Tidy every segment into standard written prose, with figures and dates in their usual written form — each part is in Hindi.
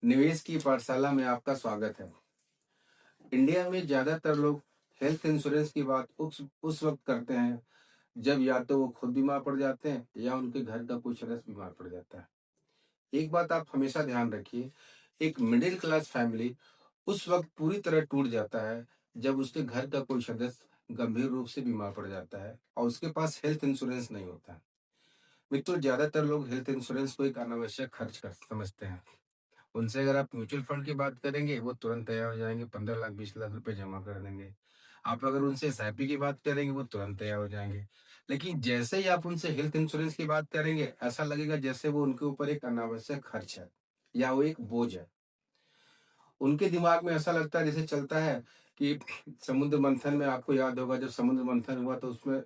निवेश की पाठशाला में आपका स्वागत है। इंडिया में ज़्यादातर लोग हेल्थ इंश्योरेंस की बात उस वक्त करते हैं जब या तो वो खुद बीमार पड़ जाते हैं या उनके घर का कोई सदस्य बीमार पड़ जाता है। एक बात आप हमेशा ध्यान रखिए, एक मिडिल क्लास फैमिली उस वक्त पूरी तरह टूट जाता है जब उसके घर का कोई सदस्य गंभीर रूप से बीमार पड़ जाता है और उसके पास हेल्थ इंश्योरेंस नहीं होता है। मित्रों, ज़्यादातर लोग हेल्थ इंश्योरेंस को एक अनावश्यक खर्च कर समझते हैं। उनसे अगर आप म्यूचुअल फंड की बात करेंगे, वो तुरंत तैयार हो जाएँगे, 15 लाख 20 लाख रुपए जमा कर देंगे। आप अगर उनसे एसआईपी की बात करेंगे, वो तुरंत तैयार हो जाएँगे। लेकिन जैसे ही आप उनसे हेल्थ इंश्योरेंस की बात करेंगे, ऐसा लगेगा जैसे वो उनके ऊपर एक अनावश्यक खर्च है या वो एक बोझ है। उनके दिमाग में ऐसा लगता है जैसे चलता है कि समुद्र मंथन में आपको याद होगा, जब समुद्र मंथन हुआ तो उसमें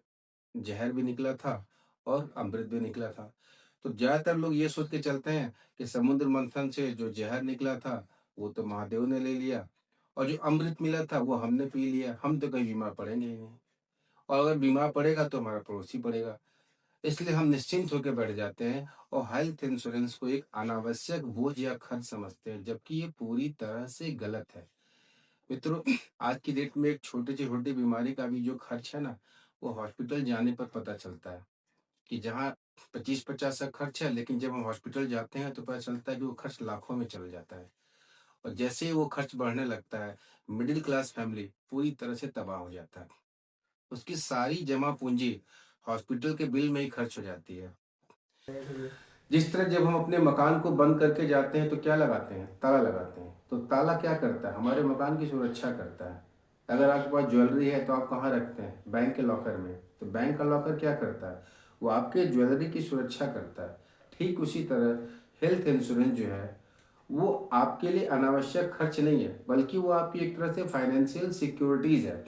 ज़हर भी निकला था और अमृत भी निकला था। तो ज़्यादातर लोग ये सोच के चलते हैं कि समुद्र मंथन से जो ज़हर निकला था, वो तो महादेव ने ले लिया और जो अमृत मिला था, वो हमने पी लिया, हम तो कहीं बीमार पड़ेंगे ही नहीं और अगर बीमार पड़ेगा तो हमारा पड़ोसी पड़ेगा। इसलिए हम निश्चिंत होकर बैठ जाते हैं और हेल्थ इंश्योरेंस को एक अनावश्यक बोझ या खर्च समझते हैं, जबकि ये पूरी तरह से गलत है। मित्रों, आज की डेट में एक छोटी से छोटी बीमारी का भी जो खर्च है ना, वो हॉस्पिटल जाने पर पता चलता है कि जहाँ 25-50 का खर्च है, लेकिन जब हम हॉस्पिटल जाते हैं तो पता चलता है कि वो खर्च लाखों में चला जाता है। और जैसे ही वो खर्च बढ़ने लगता है, मिडिल क्लास फैमिली पूरी तरह से तबाह हो जाता है। उसकी सारी जमा पूंजी हॉस्पिटल के बिल में ही खर्च हो जाती है। जिस तरह जब हम अपने मकान को बंद करके जाते हैं तो क्या लगाते हैं? ताला लगाते हैं। तो ताला क्या करता है? हमारे मकान की सुरक्षा करता है। अगर आपके पास ज्वेलरी है तो आप कहाँ रखते हैं? बैंक के लॉकर में। तो बैंक का लॉकर क्या करता है? वो आपके ज्वेलरी की सुरक्षा करता है। ठीक उसी तरह हेल्थ इंश्योरेंस जो है, वो आपके लिए अनावश्यक खर्च नहीं है, बल्कि वो आपकी एक तरह से फाइनेंशियल सिक्योरिटीज़ है।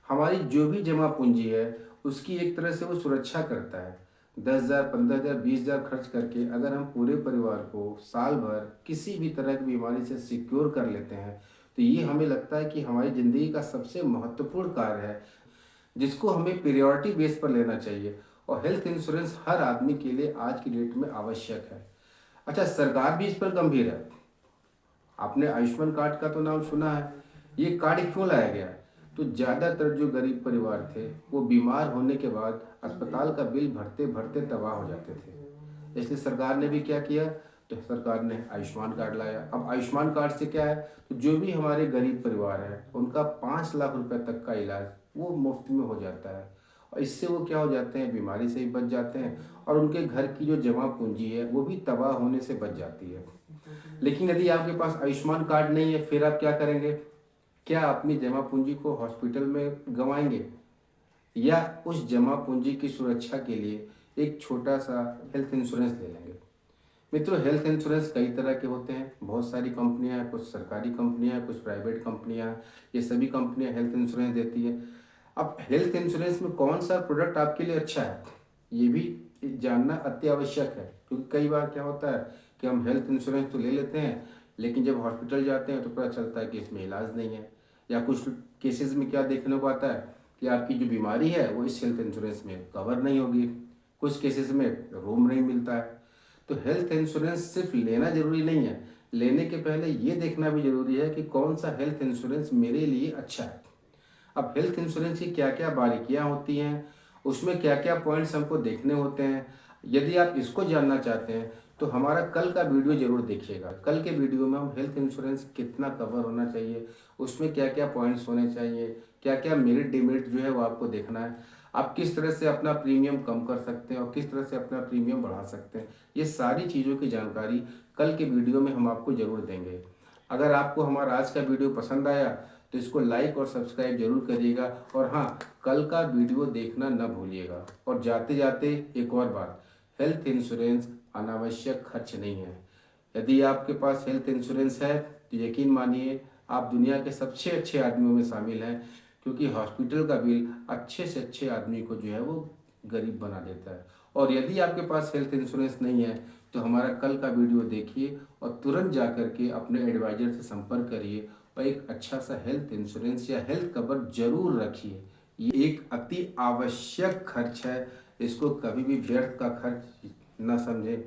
हमारी जो भी जमा पूंजी है, उसकी एक तरह से वो सुरक्षा करता है। 10,000, 15,000, 20,000 खर्च करके अगर हम पूरे परिवार को साल भर किसी भी तरह की बीमारी से सिक्योर कर लेते हैं, तो ये हमें लगता है कि हमारी ज़िंदगी का सबसे महत्वपूर्ण कार्य है, जिसको हमें प्रायोरिटी बेस पर लेना चाहिए। और हेल्थ इंश्योरेंस हर आदमी के लिए आज की डेट में आवश्यक है। अच्छा, सरकार भी इस पर गंभीर है। आपने आयुष्मान कार्ड का तो नाम सुना है। ये कार्ड क्यों लाया गया है? तो ज़्यादातर जो गरीब परिवार थे, वो बीमार होने के बाद अस्पताल का बिल भरते भरते तबाह हो जाते थे। इसलिए सरकार ने भी क्या किया? तो सरकार ने आयुष्मान कार्ड लाया। अब आयुष्मान कार्ड से क्या है? तो जो भी हमारे गरीब परिवार हैं, उनका 5 लाख रुपए तक का इलाज वो मुफ्त में हो जाता है। और इससे वो क्या हो जाते हैं? बीमारी से भी बच जाते हैं और उनके घर की जो जमा पूंजी है, वो भी तबाह होने से बच जाती है। लेकिन यदि आपके पास आयुष्मान कार्ड नहीं है, फिर आप क्या करेंगे? क्या अपनी जमा पूंजी को हॉस्पिटल में गंवाएंगे या उस जमा पूंजी की सुरक्षा के लिए एक छोटा सा हेल्थ इंश्योरेंस ले लेंगे? मित्रों, हेल्थ इंश्योरेंस कई तरह के होते हैं। बहुत सारी कंपनियां हैं, कुछ सरकारी कंपनियां हैं, कुछ प्राइवेट कंपनियां हैं। ये सभी कंपनियां हेल्थ इंश्योरेंस देती है। अब हेल्थ इंश्योरेंस में कौन सा प्रोडक्ट आपके लिए अच्छा है, ये भी जानना अति आवश्यक है। क्योंकि कई बार क्या होता है कि हम हेल्थ इंश्योरेंस तो ले लेते हैं, लेकिन जब हॉस्पिटल जाते हैं तो पता चलता है कि इसमें इलाज नहीं है। या कुछ केसेस में क्या देखने को आता है कि आपकी जो बीमारी है वो इस हेल्थ इंश्योरेंस में कवर नहीं होगी। कुछ केसेस में रूम नहीं मिलता है। तो हेल्थ इंश्योरेंस सिर्फ लेना जरूरी नहीं है, लेने के पहले ये देखना भी जरूरी है कि कौन सा हेल्थ इंश्योरेंस मेरे लिए अच्छा है। अब हेल्थ इंश्योरेंस की क्या क्या बारीकियां होती हैं, उसमें क्या क्या पॉइंट्स हमको देखने होते हैं, यदि आप इसको जानना चाहते हैं तो हमारा कल का वीडियो जरूर देखिएगा। कल के वीडियो में हम हेल्थ इंश्योरेंस कितना कवर होना चाहिए, उसमें क्या क्या पॉइंट्स होने चाहिए, क्या क्या मेरिट डिमेरिट जो है वो आपको देखना है। आप किस तरह से अपना प्रीमियम कम कर सकते हैं और किस तरह से अपना प्रीमियम बढ़ा सकते हैं, ये सारी चीज़ों की जानकारी कल के वीडियो में हम आपको जरूर देंगे। अगर आपको हमारा आज का वीडियो पसंद आया तो इसको लाइक और सब्सक्राइब जरूर करिएगा। और हाँ, कल का वीडियो देखना न भूलिएगा। और जाते जाते एक और बात, हेल्थ इंश्योरेंस अनावश्यक खर्च नहीं है। यदि आपके पास हेल्थ इंश्योरेंस है तो यकीन मानिए आप दुनिया के सबसे अच्छे आदमियों में शामिल हैं, क्योंकि हॉस्पिटल का बिल अच्छे से अच्छे आदमी को जो है वो गरीब बना देता है। और यदि आपके पास हेल्थ इंश्योरेंस नहीं है तो हमारा कल का वीडियो देखिए और तुरंत जा करके अपने एडवाइजर से संपर्क करिए और एक अच्छा सा हेल्थ इंश्योरेंस या हेल्थ कवर जरूर रखिए। ये एक अति आवश्यक खर्च है, इसको कभी भी व्यर्थ का खर्च न समझें।